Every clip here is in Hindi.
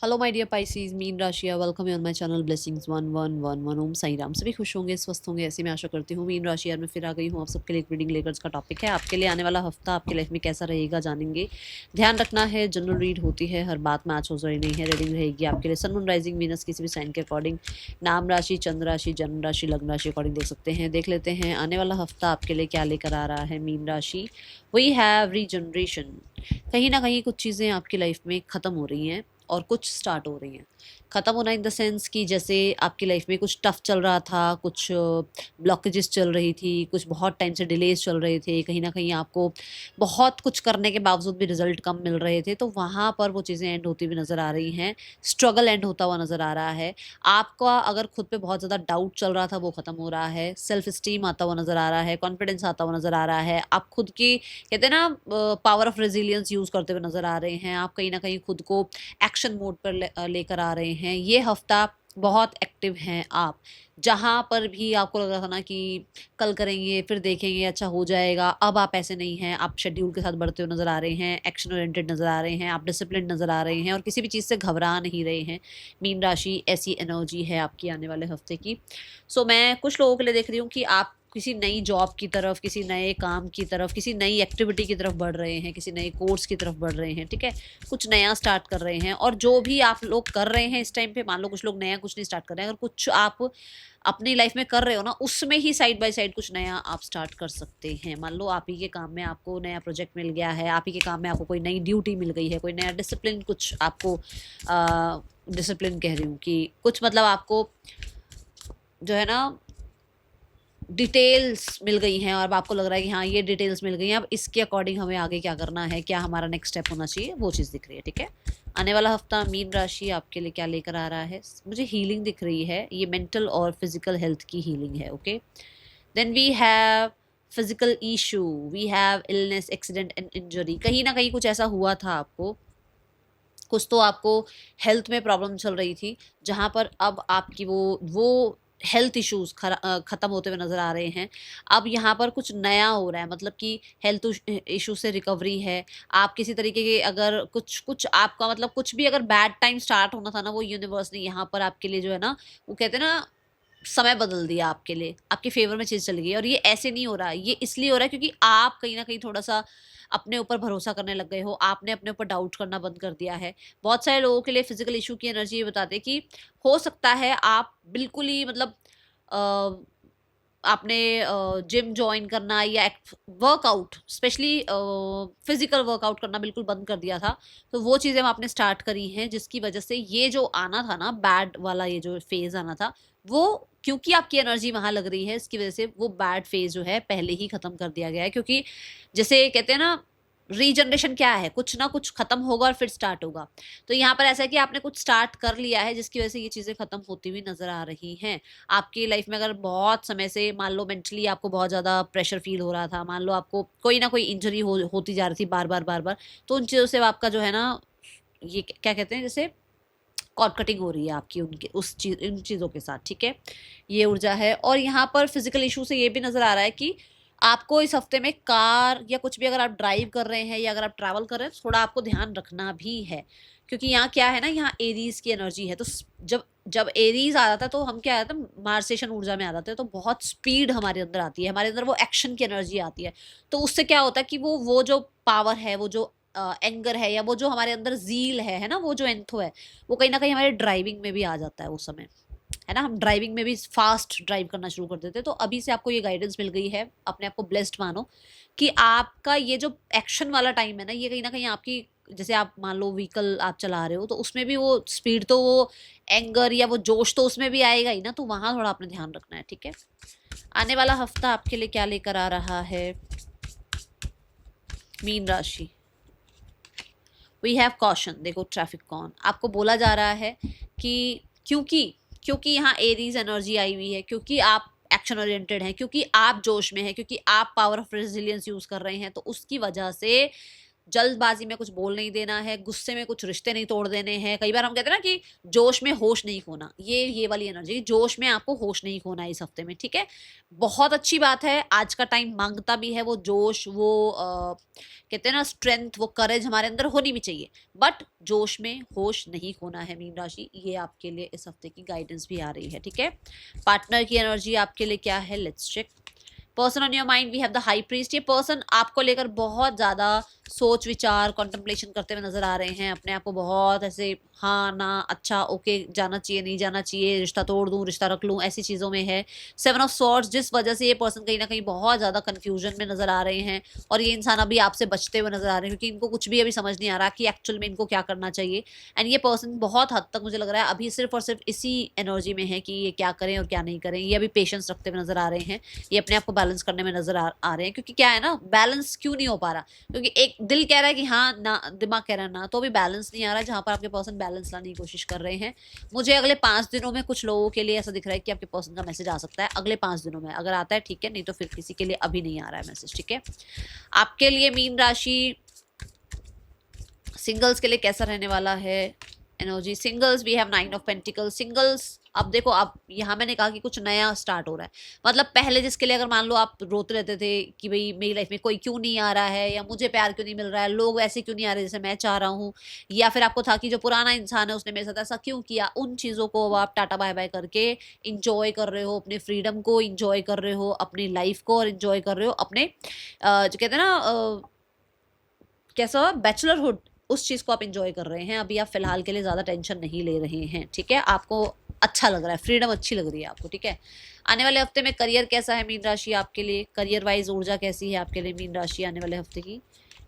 हेलो माय डियर पाइसीज, मीन राशि, welcome you on my channel blessings 1111 Om Sai Ram. सभी खुश होंगे, स्वस्थ होंगे, ऐसी मैं आशा करती हूँ। मीन राशि यार मैं फिर आ गई हूँ आप सबके लिए एक रीडिंग लेकर। इसका टॉपिक है आपके लिए आने वाला हफ्ता आपकी लाइफ में कैसा रहेगा, जानेंगे। ध्यान रखना है, जनरल रीड होती है, हर बात मैच हो रही नहीं है। रीडिंग रहेगी आपके लिए सन मून राइजिंग वीनस किसी भी साइन के अकॉर्डिंग, नाम राशि, चंद्र राशि, जन्म राशि, लग्न राशि अकॉर्डिंग देख सकते हैं। देख लेते हैं आने वाला हफ्ता आपके लिए क्या लेकर आ रहा है। मीन राशि, वी हैव रीजनरेशन। कहीं ना कहीं कुछ चीज़ें आपकी लाइफ में ख़त्म हो रही हैं और कुछ स्टार्ट हो रही हैं। ख़त्म होना इन द सेंस कि जैसे आपकी लाइफ में कुछ टफ चल रहा था, कुछ ब्लॉकेजेस चल रही थी, कुछ बहुत टाइम से डिलेज चल रहे थे, कहीं ना कहीं आपको बहुत कुछ करने के बावजूद भी रिजल्ट कम मिल रहे थे, तो वहाँ पर वो चीज़ें एंड होती हुई नज़र आ रही हैं। स्ट्रगल एंड होता हुआ नज़र आ रहा है। आपका अगर खुद पे बहुत ज़्यादा डाउट चल रहा था वो ख़त्म हो रहा है। सेल्फ स्टीम आता हुआ नज़र आ रहा है, कॉन्फिडेंस आता हुआ नज़र आ रहा है। आप खुद की कहते हैं ना पावर ऑफ रेजिलियंस यूज़ करते हुए नज़र आ रहे हैं। आप कहीं ना कहीं खुद को एक्शन मोड पर लेकर आ रहे हैं। ये हफ्ता बहुत एक्टिव हैं आप। जहाँ पर भी आपको लग रहा था ना कि कल करेंगे, फिर देखेंगे, अच्छा हो जाएगा, अब आप ऐसे नहीं हैं। आप शेड्यूल के साथ बढ़ते हुए नज़र आ रहे हैं, एक्शन ओरिएंटेड नज़र आ रहे हैं, आप डिसिप्लिन नज़र आ रहे हैं और किसी भी चीज़ से घबरा नहीं रहे हैं। मीन राशि, ऐसी एनर्जी है आपकी आने वाले हफ्ते की। सो मैं कुछ लोगों के लिए देख रही हूँ कि आप किसी नई जॉब की तरफ, किसी नए काम की तरफ, किसी नई एक्टिविटी की तरफ बढ़ रहे हैं, किसी नए कोर्स की तरफ बढ़ रहे हैं, ठीक है। कुछ नया स्टार्ट कर रहे हैं और जो भी आप लोग कर रहे हैं इस टाइम पे, मान लो कुछ लोग नया कुछ नहीं स्टार्ट कर रहे हैं, अगर कुछ आप अपनी लाइफ में कर रहे हो ना, उसमें ही साइड बाय साइड कुछ नया आप स्टार्ट कर सकते हैं। मान लो आप ही के काम में आपको नया प्रोजेक्ट मिल गया है, आप ही के काम में आपको कोई नई ड्यूटी मिल गई है, कोई नया डिसिप्लिन, कुछ आपको डिसिप्लिन कह रही हूँ कि कुछ मतलब आपको जो है ना डिटेल्स मिल गई हैं और अब आपको लग रहा है कि हाँ ये डिटेल्स मिल गई हैं, अब इसके अकॉर्डिंग हमें आगे क्या करना है, क्या हमारा नेक्स्ट स्टेप होना चाहिए, वो चीज़ दिख रही है, ठीक है। आने वाला हफ्ता मीन राशि आपके लिए क्या लेकर आ रहा है। मुझे हीलिंग दिख रही है, ये मेंटल और फिजिकल हेल्थ की हीलिंग है, okay. Then we have physical issue, we have illness, accident and injury. कहीं ना कहीं कुछ ऐसा हुआ था आपको, कुछ तो आपको हेल्थ में प्रॉब्लम चल रही थी, जहाँ पर अब आपकी वो हेल्थ इश्यूज ख़त्म होते हुए नज़र आ रहे हैं। अब यहाँ पर कुछ नया हो रहा है, मतलब कि हेल्थ इशू से रिकवरी है। आप किसी तरीके के अगर कुछ कुछ आपका मतलब कुछ भी अगर बैड टाइम स्टार्ट होना था ना, वो यूनिवर्स ने यहाँ पर आपके लिए जो है ना, वो कहते हैं ना, समय बदल दिया आपके लिए, आपके फेवर में चीज़ चली गई। और ये ऐसे नहीं हो रहा, ये इसलिए हो रहा है क्योंकि आप कहीं ना कहीं थोड़ा सा अपने ऊपर भरोसा करने लग गए हो, आपने अपने ऊपर डाउट करना बंद कर दिया है। बहुत सारे लोगों के लिए फिजिकल इशू की एनर्जी ये बताते हैं कि हो सकता है आप बिल्कुल ही मतलब अ, आपने जिम जॉइन करना या वर्कआउट, स्पेशली फिजिकल वर्कआउट करना बिल्कुल बंद कर दिया था। तो वो चीज़ें आपने स्टार्ट करी हैं, जिसकी वजह से ये जो आना था ना बैड वाला, ये जो फेज आना था, वो क्योंकि आपकी एनर्जी वहां लग रही है, इसकी वजह से वो बैड फेज जो है पहले ही खत्म कर दिया गया है। क्योंकि जैसे कहते हैं ना, रीजनरेशन क्या है, कुछ ना कुछ खत्म होगा और फिर स्टार्ट होगा। तो यहाँ पर ऐसा है कि आपने कुछ स्टार्ट कर लिया है, जिसकी वजह से ये चीज़ें खत्म होती हुई नजर आ रही हैं। आपकी लाइफ में अगर बहुत समय से मान लो मेंटली आपको बहुत ज़्यादा प्रेशर फील हो रहा था, मान लो आपको कोई ना कोई इंजरी होती जा रही थी बार बार बार बार, तो उन चीज़ों से आपका जो है ना, ये क्या कहते हैं, जैसे कॉर्ड कटिंग हो रही है आपकी उनके उस चीज इन चीज़ों के साथ, ठीक है। ये ऊर्जा है। और यहाँ पर फिजिकल इशू से ये भी नज़र आ रहा है कि आपको इस हफ्ते में कार या कुछ भी अगर आप ड्राइव कर रहे हैं या अगर आप ट्रैवल कर रहे हैं, थोड़ा आपको ध्यान रखना भी है। क्योंकि यहाँ क्या है ना, यहाँ एरीज की एनर्जी है। तो जब जब एरीज आ जाता है तो हम क्या आता है, मार्सेशन ऊर्जा में आ जाते हैं, तो बहुत स्पीड हमारे अंदर आती है, हमारे अंदर वो एक्शन की एनर्जी आती है। तो उससे क्या होता है कि वो जो पावर है, वो जो एंगर है, या वो जो हमारे अंदर जील है ना, वो जो एंथो है, वो कहीं ना कहीं हमारे ड्राइविंग में भी आ जाता है उस समय, है ना। हम ड्राइविंग में भी फास्ट ड्राइव करना शुरू कर देते हैं। तो अभी से आपको ये गाइडेंस मिल गई है, अपने आप को ब्लेस्ड मानो कि आपका ये जो एक्शन वाला टाइम है ना, ये कहीं ना कहीं आपकी, जैसे आप मान लो व्हीकल आप चला रहे हो, तो उसमें भी वो स्पीड, तो वो एंगर या वो जोश तो उसमें भी आएगा ही ना, तो वहां थोड़ा आपने ध्यान रखना है, ठीक है। आने वाला हफ्ता आपके लिए क्या लेकर आ रहा है मीन राशि। We have caution. देखो ट्रैफिक कौन, आपको बोला जा रहा है कि क्योंकि क्योंकि यहाँ एरीज एनर्जी आई हुई है, क्योंकि आप एक्शन ओरिएंटेड हैं, क्योंकि आप जोश में हैं, क्योंकि आप पावर ऑफ रेजिलियंस यूज कर रहे हैं, तो उसकी वजह से जल्दबाजी में कुछ बोल नहीं देना है, गुस्से में कुछ रिश्ते नहीं तोड़ देने हैं। कई बार हम कहते हैं ना कि जोश में होश नहीं खोना, ये वाली एनर्जी, जोश में आपको होश नहीं खोना है इस हफ्ते में, ठीक है। बहुत अच्छी बात है, आज का टाइम मांगता भी है वो जोश, वो कहते हैं ना स्ट्रेंथ, वो करेज हमारे अंदर होनी भी चाहिए, बट जोश में होश नहीं खोना है मीन राशि। ये आपके लिए इस हफ्ते की गाइडेंस भी आ रही है, ठीक है। पार्टनर की एनर्जी आपके लिए क्या है, let's check. Person on your mind we have the high priest. ये पर्सन आपको लेकर बहुत ज़्यादा सोच विचार कॉन्टम्पलेशन करते हुए नजर आ रहे हैं, अपने आप को बहुत ऐसे हाँ ना अच्छा ओके जाना चाहिए नहीं जाना चाहिए, रिश्ता तोड़ दूं रिश्ता रख लूं, ऐसी चीज़ों में है। सेवन ऑफ सॉर्ड्स, जिस वजह से ये पर्सन कहीं ना कहीं बहुत ज़्यादा कन्फ्यूजन में नजर आ रहे हैं, और ये इंसान अभी आपसे बचते हुए नजर आ रहे हैं क्योंकि इनको कुछ भी अभी समझ नहीं आ रहा कि एक्चुअल में इनको क्या करना चाहिए। एंड ये पर्सन बहुत हद तक मुझे लग रहा है अभी सिर्फ और सिर्फ इसी एनर्जी में है कि ये क्या करें और क्या नहीं करें। ये अभी पेशेंस रखते हुए नजर आ रहे हैं, ये अपने आप को बैलेंस करने में नजर आ रहे हैं, क्योंकि क्या है ना, बैलेंस क्यों नहीं हो पा रहा, क्योंकि एक दिल कह रहा है कि हाँ ना, दिमाग कह रहा है ना, तो अभी बैलेंस नहीं आ रहा, जहां पर आपके पर्सन बैलेंस लाने की कोशिश कर रहे हैं। मुझे अगले 5 दिनों में कुछ लोगों के लिए ऐसा दिख रहा है कि आपके पर्सन का मैसेज आ सकता है अगले 5 दिनों में, अगर आता है ठीक है, नहीं तो फिर किसी के लिए अभी नहीं आ रहा है मैसेज, ठीक है। आपके लिए मीन राशि सिंगल्स के लिए कैसा रहने वाला है energy. Singles we have 9 of pentacles. Singles अब देखो, अब यहाँ मैंने कहा कि कुछ नया स्टार्ट हो रहा है, मतलब पहले जिसके लिए अगर मान लो आप रोते रहते थे कि भाई मेरी लाइफ में कोई क्यों नहीं आ रहा है, या मुझे प्यार क्यों नहीं मिल रहा है, लोग ऐसे क्यों नहीं आ रहे जैसे मैं चाह रहा हूँ, या फिर आपको था कि जो पुराना इंसान है उसने मेरे साथ ऐसा क्यों किया, उन चीज़ों को अब आप टाटा बाय बाय करके इंजॉय कर रहे हो, अपने फ्रीडम को इंजॉय कर रहे हो, अपनी लाइफ को और इंजॉय कर रहे हो, अपने जो कहते हैं ना कैसा बैचलरहुड, उस चीज़ को आप इंजॉय कर रहे हैं। अभी आप फिलहाल के लिए ज़्यादा टेंशन नहीं ले रहे हैं, ठीक है। आपको अच्छा लग रहा है, फ्रीडम अच्छी लग रही है आपको, ठीक है। आने वाले हफ्ते में करियर कैसा है मीन राशि आपके लिए, करियर वाइज ऊर्जा कैसी है आपके लिए मीन राशि आने वाले हफ्ते की।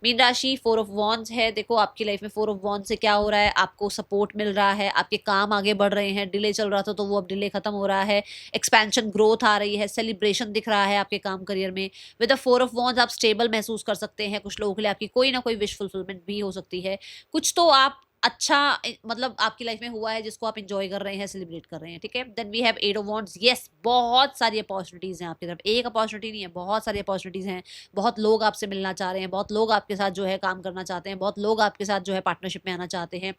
मीन राशि 4 ऑफ वॉन्ड्स है। देखो आपकी लाइफ में 4 ऑफ वॉन्ड्स से क्या हो रहा है, आपको सपोर्ट मिल रहा है, आपके काम आगे बढ़ रहे हैं, डिले चल रहा था तो वो अब डिले खत्म हो रहा है, एक्सपेंशन ग्रोथ आ रही है, सेलिब्रेशन दिख रहा है आपके काम करियर में। विद द 4 ऑफ वॉन्ड्स आप स्टेबल महसूस कर सकते हैं, कुछ लोगों के लिए आपकी कोई ना कोई विश फुलफिलमेंट भी हो सकती है, कुछ तो आप अच्छा मतलब आपकी लाइफ में हुआ है जिसको आप इंजॉय कर रहे हैं, सेलिब्रेट कर रहे हैं, ठीक है। Then we have 8 of wands. Yes, बहुत सारी अपॉर्चुनिटीज हैं आपकी तरफ, एक अपॉर्चुनिटी नहीं है, बहुत सारी अपॉर्चुनिटीज हैं, बहुत लोग आपसे मिलना चाह रहे हैं, बहुत लोग आपके साथ जो है काम करना चाहते हैं, बहुत लोग आपके साथ जो है पार्टनरशिप में आना चाहते हैं,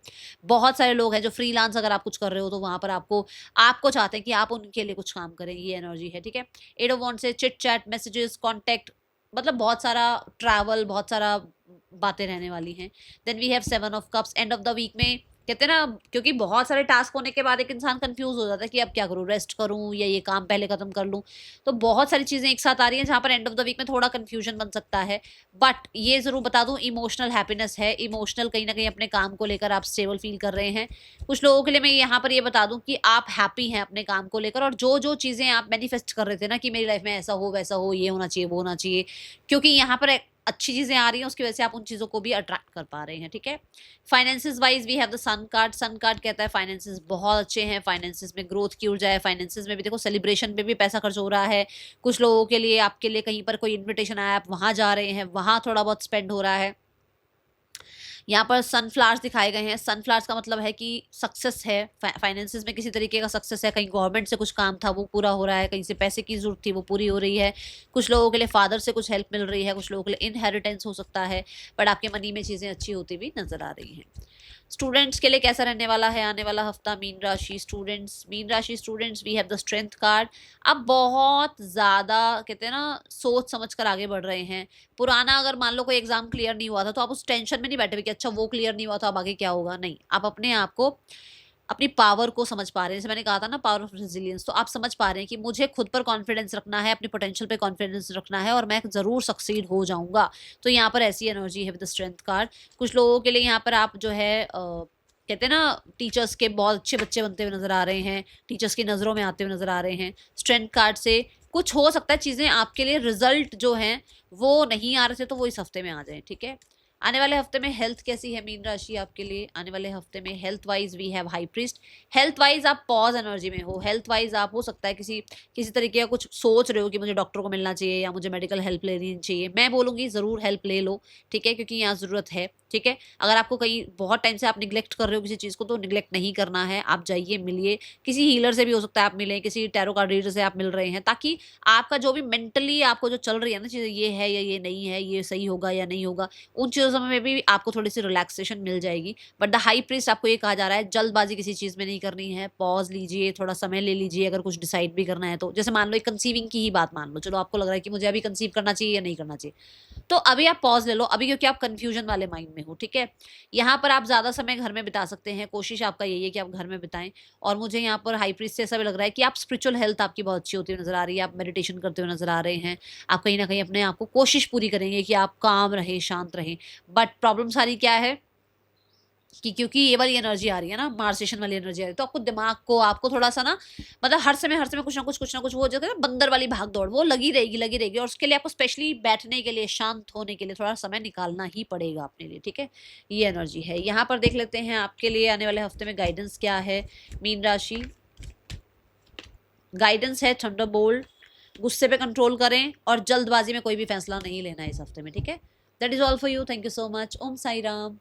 बहुत सारे लोग हैं जो फ्रीलांस अगर आप कुछ कर रहे हो तो वहां पर आपको आपको चाहते हैं कि आप उनके लिए कुछ काम करें, ये एनर्जी है, ठीक है। 8 ऑफ वॉन्ड्स से चिट चैट, मैसेजेस, कॉन्टैक्ट, मतलब बहुत सारा ट्रैवल, बहुत सारा बातें रहने वाली हैं। Then we have 7 of cups. End of the week में कहते हैं ना, क्योंकि बहुत सारे टास्क होने के बाद एक इंसान कंफ्यूज हो जाता है कि अब क्या करूं, रेस्ट करूं या ये काम पहले खत्म कर लूं, तो बहुत सारी चीजें एक साथ आ रही हैं जहां पर एंड ऑफ द वीक में थोड़ा कंफ्यूजन बन सकता है। बट ये जरूर बता दूं, इमोशनल हैप्पीनेस है, इमोशनल कहीं ना कहीं अपने काम को लेकर आप स्टेबल फील कर रहे हैं। कुछ लोगों के लिए मैं यहाँ पर ये बता दूं कि आप हैप्पी हैं अपने काम को लेकर, और जो जो चीजें आप मैनिफेस्ट कर रहे थे ना कि मेरी लाइफ में ऐसा हो वैसा हो, ये होना चाहिए वो होना चाहिए, क्योंकि यहाँ पर अच्छी चीजें आ रही हैं उसकी वजह से आप उन चीजों को भी अट्रैक्ट कर पा रहे हैं, ठीक है। Finances wise we have the sun card. Sun card कहता है फाइनेंसेस बहुत अच्छे हैं, फाइनेंसेस में ग्रोथ की ऊर्जा है, फाइनेंसेस में भी देखो सेलिब्रेशन पे भी पैसा खर्च हो रहा है, कुछ लोगों के लिए आपके लिए कहीं पर कोई इन्विटेशन आया, आप वहां जा रहे हैं, वहां थोड़ा बहुत स्पेंड हो रहा है। यहाँ पर सनफ्लावर्स दिखाए गए हैं, सनफ्लावर्स का मतलब है कि सक्सेस है, फाइनेंसिस में किसी तरीके का सक्सेस है, कहीं गवर्नमेंट से कुछ काम था वो पूरा हो रहा है, कहीं से पैसे की जरूरत थी वो पूरी हो रही है, कुछ लोगों के लिए फादर से कुछ हेल्प मिल रही है, कुछ लोगों के लिए इनहेरिटेंस हो सकता है, बट आपके मनी में चीज़ें अच्छी होती भी नजर आ रही हैं। स्टूडेंट्स के लिए कैसा रहने वाला है आने वाला हफ्ता मीन राशि स्टूडेंट्स। मीन राशि students we have the strength card. अब बहुत ज़्यादा कहते हैं ना सोच समझ कर आगे बढ़ रहे हैं। पुराना अगर मान लो कोई एग्जाम क्लियर नहीं हुआ था तो आप उस टेंशन में नहीं बैठे हुए कि अच्छा वो क्लियर नहीं हुआ तो अब आगे क्या होगा, नहीं, आप अपने आप को अपनी पावर को समझ पा रहे हैं। जैसे मैंने कहा था ना पावर ऑफ रेजिलियंस, तो आप समझ पा रहे हैं कि मुझे खुद पर कॉन्फिडेंस रखना है, अपनी पोटेंशियल पे कॉन्फिडेंस रखना है और मैं ज़रूर सक्सीड हो जाऊंगा। तो यहाँ पर ऐसी एनर्जी है विद द स्ट्रेंथ कार्ड। कुछ लोगों के लिए यहाँ पर आप जो है कहते हैं ना टीचर्स के बहुत अच्छे बच्चे बनते हुए नजर आ रहे हैं, टीचर्स की नज़रों में आते हुए नजर आ रहे हैं। स्ट्रेंथ कार्ड से कुछ हो सकता है चीज़ें आपके लिए रिजल्ट जो हैं वो नहीं आ रहे थे तो वो इस हफ्ते में आ जाए, ठीक है। आने वाले हफ्ते में हेल्थ कैसी है मीन राशि आपके लिए आने वाले हफ्ते में। Health wise we have high priest. Health wise आप पॉज एनर्जी में हो, हेल्थ वाइज आप हो सकता है किसी तरीके का कुछ सोच रहे हो कि मुझे डॉक्टर को मिलना चाहिए या मुझे मेडिकल हेल्प लेनी चाहिए। मैं बोलूँगी ज़रूर हेल्प ले लो, ठीक है, क्योंकि यहाँ ज़रूरत है। ठीक है। अगर आपको कहीं बहुत टाइम से आप निग्लेक्ट कर रहे हो किसी चीज़ को, तो निग्लेक्ट नहीं करना है, आप जाइए मिलिए, किसी हीलर से भी हो सकता है आप मिलें, किसी टैरो कार्ड रीडर से आप मिल रहे हैं, ताकि आपका जो भी मेंटली आपको जो चल रही है ना चीज़ें, ये है या ये नहीं है, ये सही होगा या नहीं होगा, उन चीज़ों में भी आपको थोड़ी सी रिलैक्सेशन मिल जाएगी। बट द हाई प्रीस्ट आपको ये कहा जा रहा है, जल्दबाजी किसी चीज़ में नहीं करनी है, पॉज लीजिए, थोड़ा समय ले लीजिए, अगर कुछ डिसाइड भी करना है तो। जैसे मान लो एक कंसीविंग की ही बात मान लो, चलो आपको लग रहा है कि मुझे अभी कंसीव करना चाहिए या नहीं करना चाहिए, तो अभी आप पॉज ले लो अभी, क्योंकि आप कंफ्यूजन वाले माइंड में हो, ठीक है। यहाँ पर आप ज्यादा समय घर में बिता सकते हैं, कोशिश आपका यही है कि आप घर में बिताएं। और मुझे यहाँ पर हाई प्रीस्ट से ऐसा भी लग रहा है कि आप स्पिरिचुअल हेल्थ आपकी बहुत अच्छी होती हुई नजर आ रही है, आप मेडिटेशन करते हुए नजर आ रहे हैं, आप कहीं ना कहीं अपने आप को कोशिश पूरी करेंगे कि आप काम रहे, शांत रहें। बट प्रॉब्लम सारी क्या है कि क्योंकि ये वाली एनर्जी आ रही है ना, मार्सेशन वाली एनर्जी आ रही है, तो आपको दिमाग को आपको थोड़ा सा ना, मतलब हर समय कुछ ना कुछ वो जो है ना बंदर वाली भाग दौड़, वो लगी रहेगी। और उसके लिए आपको स्पेशली बैठने के लिए, शांत होने के लिए थोड़ा समय निकालना ही पड़ेगा अपने लिए, ठीक है। ये एनर्जी है। यहाँ पर देख लेते हैं आपके लिए आने वाले हफ्ते में गाइडेंस क्या है। मीन राशि, गाइडेंस है थंडरबोल्ट, गुस्से पे कंट्रोल करें और जल्दबाजी में कोई भी फैसला नहीं लेना है इस हफ्ते में, ठीक है। That is all for you, thank you so much, Om Sai Ram.